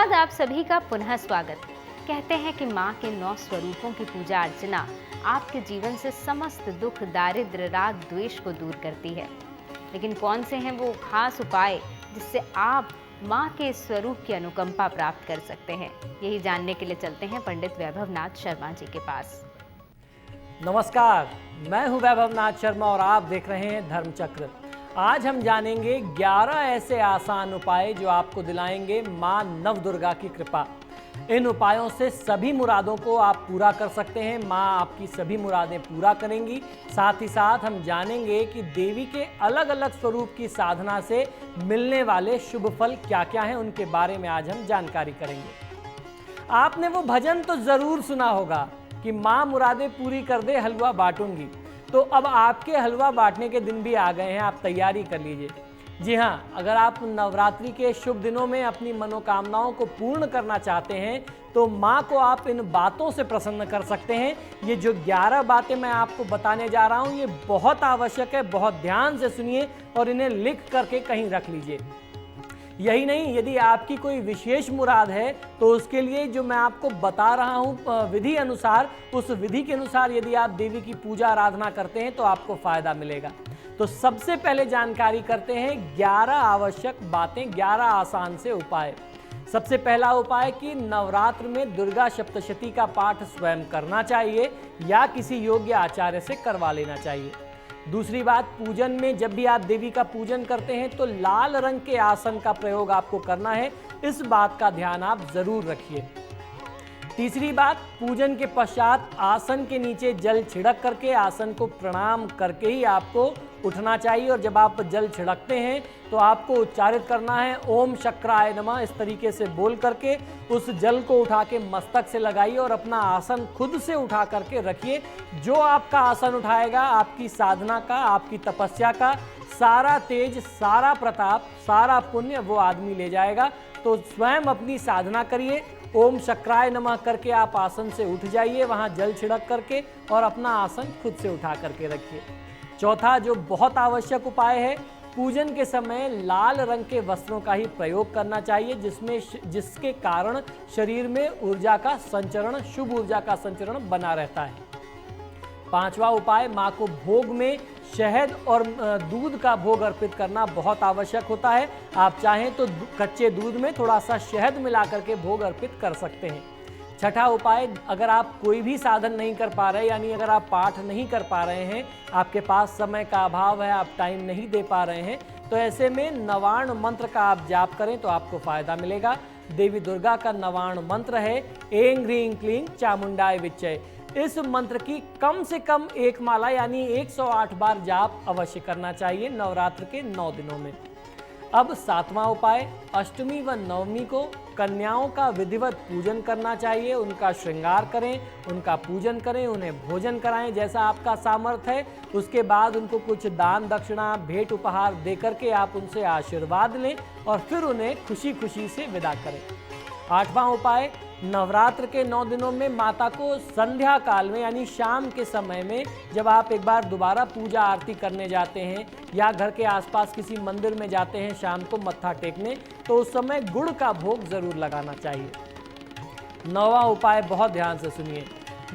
नमस्कार, आप सभी का पुनः स्वागत। कहते हैं कि माँ के 9 स्वरूपों की पूजा अर्चना आपके जीवन से समस्त दुख, दारिद्र्य, राग, द्वेष को दूर करती है। लेकिन कौन से हैं वो खास उपाय जिससे आप माँ के इस स्वरूप की अनुकंपा प्राप्त कर सकते हैं? यही जानने के लिए चलते हैं पंडित वैभवनाथ शर्मा जी के पास। नमस्कार, मैं हूं वैभवनाथ शर्मा और आप देख रहे हैं धर्मचक्र। आज हम जानेंगे 11 ऐसे आसान उपाय जो आपको दिलाएंगे मां नवदुर्गा की कृपा। इन उपायों से सभी मुरादों को आप पूरा कर सकते हैं। मां आपकी सभी मुरादें पूरा करेंगी। साथ ही साथ हम जानेंगे कि देवी के अलग अलग स्वरूप की साधना से मिलने वाले शुभ फल क्या क्या हैं, उनके बारे में आज हम जानकारी करेंगे। आपने वो भजन तो जरूर सुना होगा कि माँ मुरादें पूरी कर दे, हलवा बांटूंगी। तो अब आपके हलवा बांटने के दिन भी आ गए हैं, आप तैयारी कर लीजिए। जी हाँ, अगर आप नवरात्रि के शुभ दिनों में अपनी मनोकामनाओं को पूर्ण करना चाहते हैं तो माँ को आप इन बातों से प्रसन्न कर सकते हैं। ये जो 11 बातें मैं आपको बताने जा रहा हूँ, ये बहुत आवश्यक है। बहुत ध्यान से सुनिए और इन्हें लिख करके कहीं रख लीजिए। यही नहीं, यदि आपकी कोई विशेष मुराद है तो उसके लिए जो मैं आपको बता रहा हूँ विधि अनुसार, उस विधि के अनुसार यदि आप देवी की पूजा आराधना करते हैं तो आपको फायदा मिलेगा। तो सबसे पहले जानकारी करते हैं 11 आवश्यक बातें, 11 आसान से उपाय। सबसे पहला उपाय कि नवरात्र में दुर्गा सप्तशती का पाठ स्वयं करना चाहिए या किसी योग्य आचार्य से करवा लेना चाहिए। दूसरी बात, पूजन में जब भी आप देवी का पूजन करते हैं तो लाल रंग के आसन का प्रयोग आपको करना है। इस बात का ध्यान आप जरूर रखिए। तीसरी बात, पूजन के पश्चात आसन के नीचे जल छिड़क करके आसन को प्रणाम करके ही आपको उठना चाहिए। और जब आप जल छिड़कते हैं तो आपको उच्चारित करना है ओम शक्राय नमः। इस तरीके से बोल करके उस जल को उठा के मस्तक से लगाइए और अपना आसन खुद से उठा करके रखिए। जो आपका आसन उठाएगा, आपकी साधना का, आपकी तपस्या का सारा तेज, सारा प्रताप, सारा पुण्य वो आदमी ले जाएगा। तो स्वयं अपनी साधना करिए। ओम शक्राय नमः करके आप आसन से उठ जाइए, वहाँ जल छिड़क करके, और अपना आसन खुद से उठा करके रखिए। चौथा जो बहुत आवश्यक उपाय है, पूजन के समय लाल रंग के वस्त्रों का ही प्रयोग करना चाहिए, जिसके कारण शरीर में ऊर्जा का संचरण, शुभ ऊर्जा का संचरण बना रहता है। पांचवा उपाय, माँ को भोग में शहद और दूध का भोग अर्पित करना बहुत आवश्यक होता है। आप चाहें तो कच्चे दूध में थोड़ा सा शहद मिला करके भोग अर्पित कर सकते हैं। छठा उपाय, अगर आप कोई भी साधन नहीं कर पा रहे, यानी अगर आप पाठ नहीं कर पा रहे हैं, आपके पास समय का अभाव है, आप टाइम नहीं दे पा रहे हैं, तो ऐसे में नवार्ण मंत्र का आप जाप करें तो आपको फायदा मिलेगा। देवी दुर्गा का नवार्ण मंत्र है ऐं ह्रीं क्लीं चामुंडाय विच्चय। इस मंत्र की कम से कम एक माला यानी 108 बार जाप अवश्य करना चाहिए नवरात्र के 9 दिनों में। अब सातवां उपाय, अष्टमी व नवमी को कन्याओं का विधिवत पूजन करना चाहिए। उनका श्रृंगार करें, उनका पूजन करें, उन्हें भोजन कराएं जैसा आपका सामर्थ्य है। उसके बाद उनको कुछ दान दक्षिणा, भेंट उपहार दे करके आप उनसे आशीर्वाद लें और फिर उन्हें खुशी खुशी से विदा करें। आठवां उपाय, नवरात्र के 9 दिनों में माता को संध्या काल में यानी शाम के समय में जब आप एक बार दोबारा पूजा आरती करने जाते हैं या घर के आसपास किसी मंदिर में जाते हैं शाम को मत्था टेकने, तो उस समय गुड़ का भोग जरूर लगाना चाहिए। 9वां उपाय बहुत ध्यान से सुनिए।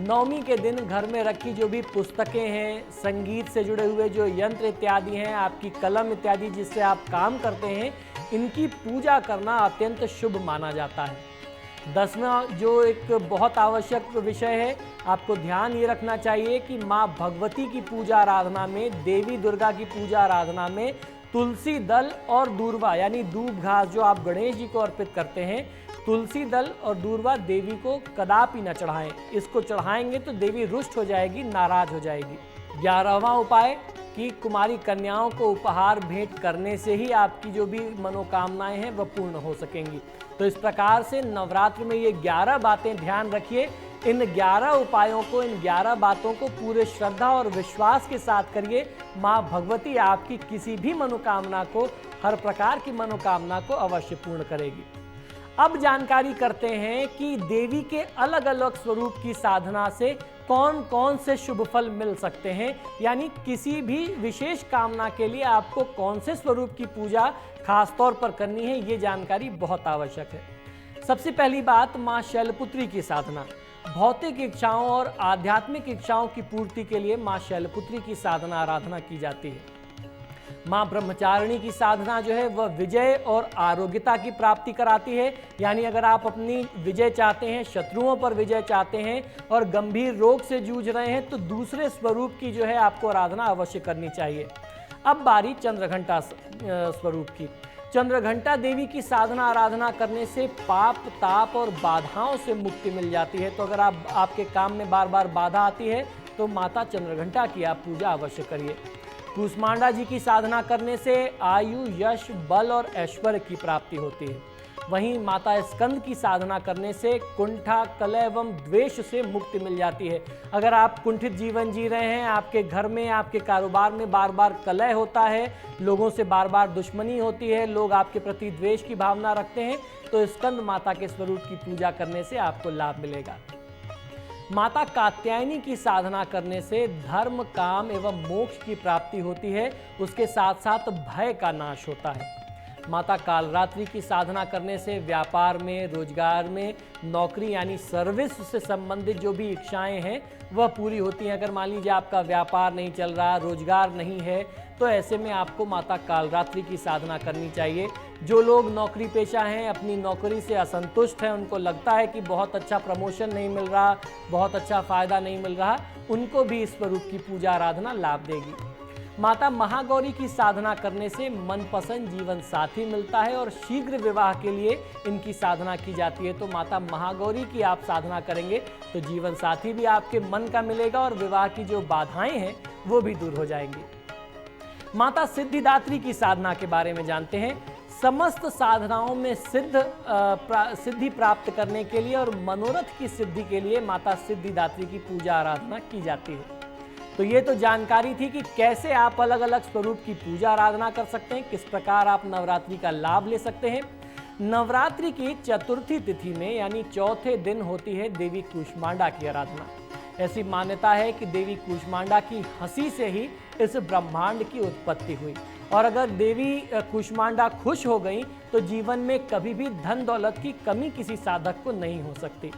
नवमी के दिन घर में रखी जो भी पुस्तकें हैं, संगीत से जुड़े हुए जो यंत्र इत्यादि हैं, आपकी कलम इत्यादि जिससे आप काम करते हैं, इनकी पूजा करना अत्यंत शुभ माना जाता है। 10वां जो एक बहुत आवश्यक विषय है, आपको ध्यान ये रखना चाहिए कि माँ भगवती की पूजा आराधना में, देवी दुर्गा की पूजा आराधना में तुलसी दल और दूर्वा यानी दूब घास जो आप गणेश जी को अर्पित करते हैं, तुलसी दल और दूर्वा देवी को कदापि न चढ़ाएं। इसको चढ़ाएंगे तो देवी रुष्ट हो जाएगी, नाराज हो जाएगी। 11वां उपाय कि कुमारी कन्याओं को उपहार भेंट करने से ही आपकी जो भी मनोकामनाएं हैं वह पूर्ण हो सकेंगी। तो इस प्रकार से नवरात्र में ये 11 बातें ध्यान रखिए। इन 11 उपायों को, इन 11 बातों को पूरे श्रद्धा और विश्वास के साथ करिए। माँ भगवती आपकी किसी भी मनोकामना को, हर प्रकार की मनोकामना को अवश्य पूर्ण करेगी। अब जानकारी करते हैं कि देवी के अलग अलग स्वरूप की साधना से कौन कौन से शुभ फल मिल सकते हैं, यानी किसी भी विशेष कामना के लिए आपको कौन से स्वरूप की पूजा खास तौर पर करनी है, ये जानकारी बहुत आवश्यक है। सबसे पहली बात, माँ शैलपुत्री की साधना। भौतिक इच्छाओं और आध्यात्मिक इच्छाओं की पूर्ति के लिए माँ शैलपुत्री की साधना आराधना की जाती है। माँ ब्रह्मचारिणी की साधना जो है वह विजय और आरोग्यता की प्राप्ति कराती है। यानी अगर आप अपनी विजय चाहते हैं, शत्रुओं पर विजय चाहते हैं और गंभीर रोग से जूझ रहे हैं, तो दूसरे स्वरूप की जो है आपको आराधना अवश्य करनी चाहिए। अब बारी चंद्रघंटा स्वरूप की। चंद्रघंटा देवी की साधना आराधना करने से पाप, ताप और बाधाओं से मुक्ति मिल जाती है। तो अगर आपके काम में बार बार बाधा आती है तो माता चंद्रघंटा की आप पूजा अवश्य करिए। कूष्मांडा जी की साधना करने से आयु, यश, बल और ऐश्वर्य की प्राप्ति होती है। वहीं माता स्कंद की साधना करने से कुंठा, कलह एवं द्वेष से मुक्ति मिल जाती है। अगर आप कुंठित जीवन जी रहे हैं, आपके घर में, आपके कारोबार में बार बार कलह होता है, लोगों से बार बार दुश्मनी होती है, लोग आपके प्रति द्वेष की भावना रखते हैं, तो स्कंद माता के स्वरूप की पूजा करने से आपको लाभ मिलेगा। माता कात्यायनी की साधना करने से धर्म, काम एवं मोक्ष की प्राप्ति होती है। उसके साथ साथ भय का नाश होता है। माता कालरात्रि की साधना करने से व्यापार में, रोजगार में, नौकरी यानी सर्विस से संबंधित जो भी इच्छाएं हैं वह पूरी होती हैं। अगर मान लीजिए आपका व्यापार नहीं चल रहा, रोजगार नहीं है, तो ऐसे में आपको माता कालरात्रि की साधना करनी चाहिए। जो लोग नौकरी पेशा हैं, अपनी नौकरी से असंतुष्ट हैं, उनको लगता है कि बहुत अच्छा प्रमोशन नहीं मिल रहा, बहुत अच्छा फायदा नहीं मिल रहा, उनको भी इस स्वरूप की पूजा आराधना लाभ देगी। माता महागौरी की साधना करने से मनपसंद जीवन साथी मिलता है और शीघ्र विवाह के लिए इनकी साधना की जाती है। तो माता महागौरी की आप साधना करेंगे तो जीवन साथी भी आपके मन का मिलेगा और विवाह की जो बाधाएं हैं वो भी दूर हो जाएंगी। माता सिद्धिदात्री की साधना के बारे में जानते हैं। समस्त साधनाओं में सिद्धि प्राप्त करने के लिए और मनोरथ की सिद्धि के लिए माता सिद्धिदात्री की पूजा आराधना की जाती है। तो ये तो जानकारी थी कि कैसे आप अलग अलग स्वरूप की पूजा आराधना कर सकते हैं, किस प्रकार आप नवरात्रि का लाभ ले सकते हैं। नवरात्रि की चतुर्थी तिथि में यानी चौथे दिन होती है देवी कूष्मांडा की आराधना। ऐसी मान्यता है कि देवी कूष्मांडा की हंसी से ही इस ब्रह्मांड की उत्पत्ति हुई और अगर देवी कूष्मांडा खुश हो गई तो जीवन में कभी भी धन दौलत की कमी किसी साधक को नहीं हो सकती।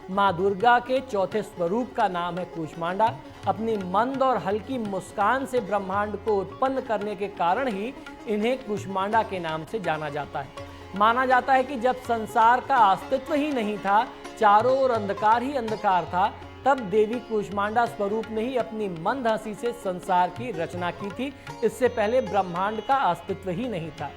माँ दुर्गा के चौथे स्वरूप का नाम है कूष्मांडा। अपनी मंद और हल्की मुस्कान से ब्रह्मांड को उत्पन्न करने के कारण ही इन्हें कूष्मांडा के नाम से जाना जाता है। माना जाता है कि जब संसार का अस्तित्व ही नहीं था, चारों ओर अंधकार ही अंधकार था, तब देवी कूष्मांडा स्वरूप ने ही अपनी मंद हंसी से संसार की रचना की थी। इससे पहले ब्रह्मांड का अस्तित्व ही नहीं था।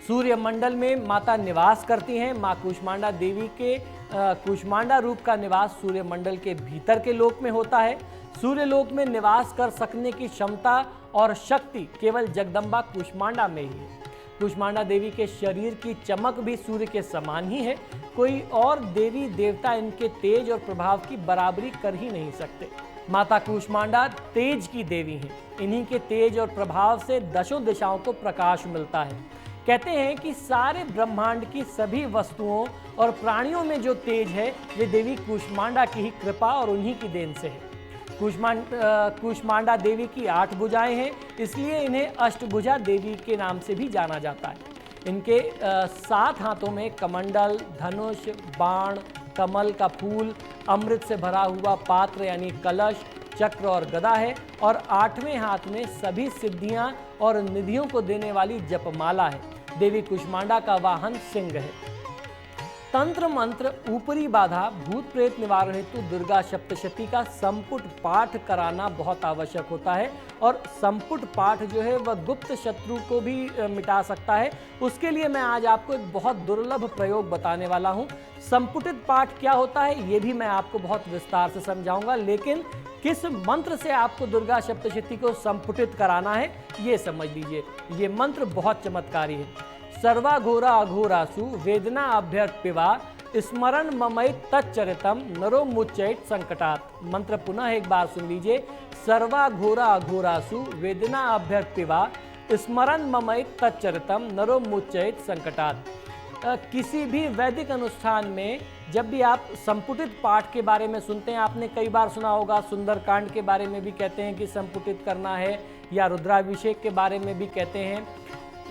सूर्य मंडल में माता निवास करती हैं। माँ कूष्मांडा देवी के कूष्मांडा रूप का निवास सूर्य मंडल के भीतर के लोक में होता है। सूर्य लोक में निवास कर सकने की क्षमता और शक्ति केवल जगदम्बा कूष्मांडा में ही है। कूष्मांडा देवी के शरीर की चमक भी सूर्य के समान ही है। कोई और देवी देवता इनके तेज और प्रभाव की बराबरी कर ही नहीं सकते। माता कूष्मांडा तेज की देवी हैं। इन्हीं के तेज और प्रभाव से दशों दिशाओं को प्रकाश मिलता है। कहते हैं कि सारे ब्रह्मांड की सभी वस्तुओं और प्राणियों में जो तेज है वे देवी कूष्मांडा की ही कृपा और उन्हीं की देन से है। कूष्मांडा देवी की 8 भुजाएं हैं, इसलिए इन्हें अष्टभुजा देवी के नाम से भी जाना जाता है। इनके 7 हाथों में कमंडल, धनुष, बाण, कमल का फूल, अमृत से भरा हुआ पात्र यानी कलश, चक्र और गदा है और 8वें हाथ में सभी सिद्धियां और निधियों को देने वाली जपमाला है। देवी कूष्मांडा का वाहन सिंह है। तंत्र मंत्र, ऊपरी बाधा, भूत प्रेत निवारण हेतु दुर्गा सप्तशती का संपुट पाठ कराना बहुत आवश्यक होता है और संपुट पाठ जो है वह गुप्त शत्रु को भी मिटा सकता है। उसके लिए मैं आज आपको एक बहुत दुर्लभ प्रयोग बताने वाला हूं। संपुटित पाठ क्या होता है ये भी मैं आपको बहुत विस्तार से समझाऊंगा, लेकिन किस मंत्र से आपको दुर्गा सप्तशती को संपुटित कराना है ये समझ लीजिए। ये मंत्र बहुत चमत्कारी है। सर्वाघोरा अघोरासु वेदना अभ्यर्पिवा स्मरण ममैत तच्चरितम नरो मुच्चैत संकटात्। मंत्र पुनः एक बार सुन लीजिए। सर्वाघोरा अघोरासु वेदना अभ्यर्पिवा स्मरण ममैत तच्चरितम नरो मुच्चैत संकटात्। किसी भी वैदिक अनुष्ठान में जब भी आप संपुटित पाठ के बारे में सुनते हैं, आपने कई बार सुना होगा, सुंदरकांड के बारे में भी कहते हैं कि संपुटित करना है या रुद्राभिषेक के बारे में भी कहते हैं।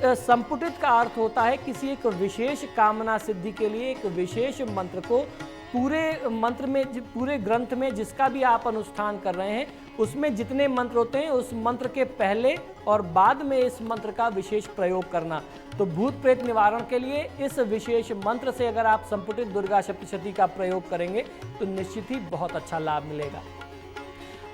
संपुटित का अर्थ होता है किसी एक विशेष कामना सिद्धि के लिए एक विशेष मंत्र को पूरे ग्रंथ में जिसका भी आप अनुष्ठान कर रहे हैं उसमें जितने मंत्र होते हैं उस मंत्र के पहले और बाद में इस मंत्र का विशेष प्रयोग करना। तो भूत प्रेत निवारण के लिए इस विशेष मंत्र से अगर आप संपुटित दुर्गा सप्तशती का प्रयोग करेंगे तो निश्चित ही बहुत अच्छा लाभ मिलेगा।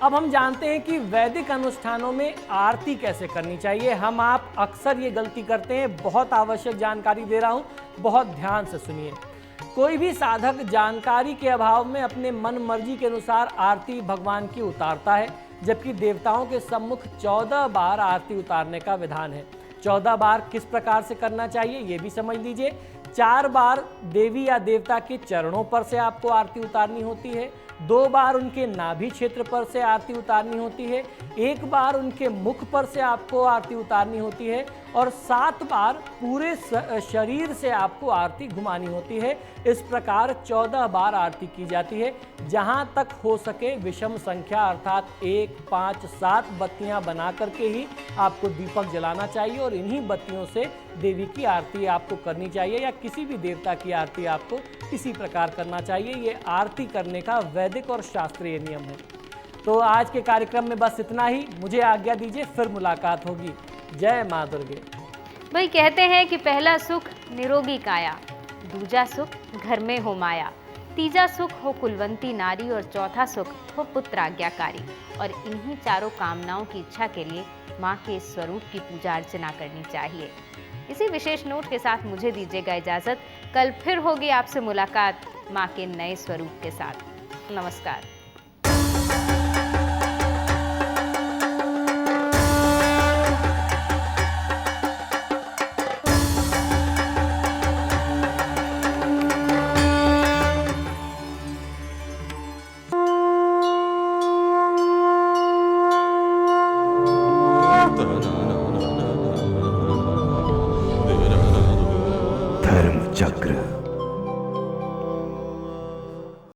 अब हम जानते हैं कि वैदिक अनुष्ठानों में आरती कैसे करनी चाहिए। हम आप अक्सर ये गलती करते हैं। बहुत आवश्यक जानकारी दे रहा हूँ, बहुत ध्यान से सुनिए। कोई भी साधक जानकारी के अभाव में अपने मन मर्जी के अनुसार आरती भगवान की उतारता है, जबकि देवताओं के सम्मुख 14 बार आरती उतारने का विधान है। 14 बार किस प्रकार से करना चाहिए ये भी समझ लीजिए। 4 बार देवी या देवता के चरणों पर से आपको आरती उतारनी होती है, 2 बार उनके नाभि क्षेत्र पर से आरती उतारनी होती है, 1 बार उनके मुख पर से आपको आरती उतारनी होती है और 7 बार पूरे शरीर से आपको आरती घुमानी होती है। इस प्रकार 14 बार आरती की जाती है। जहां तक हो सके विषम संख्या अर्थात 1, 5, 7 बत्तियां बना करके ही आपको दीपक जलाना चाहिए और इन्हीं बत्तियों से देवी की आरती आपको करनी चाहिए या किसी भी देवता की आरती आपको इसी प्रकार करना चाहिए। ये आरती करने का वैदिक और शास्त्रीय नियम है। तो आज के कार्यक्रम में बस इतना ही। मुझे आज्ञा दीजिए, फिर मुलाकात होगी। जय माँ दुर्गे। भाई कहते हैं कि पहला सुख निरोगी काया, दूजा सुख घर में हो माया, तीजा सुख हो कुलवंती नारी और चौथा सुख हो पुत्र आज्ञाकारी। और इन्हीं चारों कामनाओं की इच्छा के लिए माँ के इस स्वरूप की पूजा अर्चना करनी चाहिए। इसी विशेष नोट के साथ मुझे दीजिएगा इजाजत। कल फिर होगी आपसे मुलाकात माँ के नए स्वरूप के साथ। नमस्कार।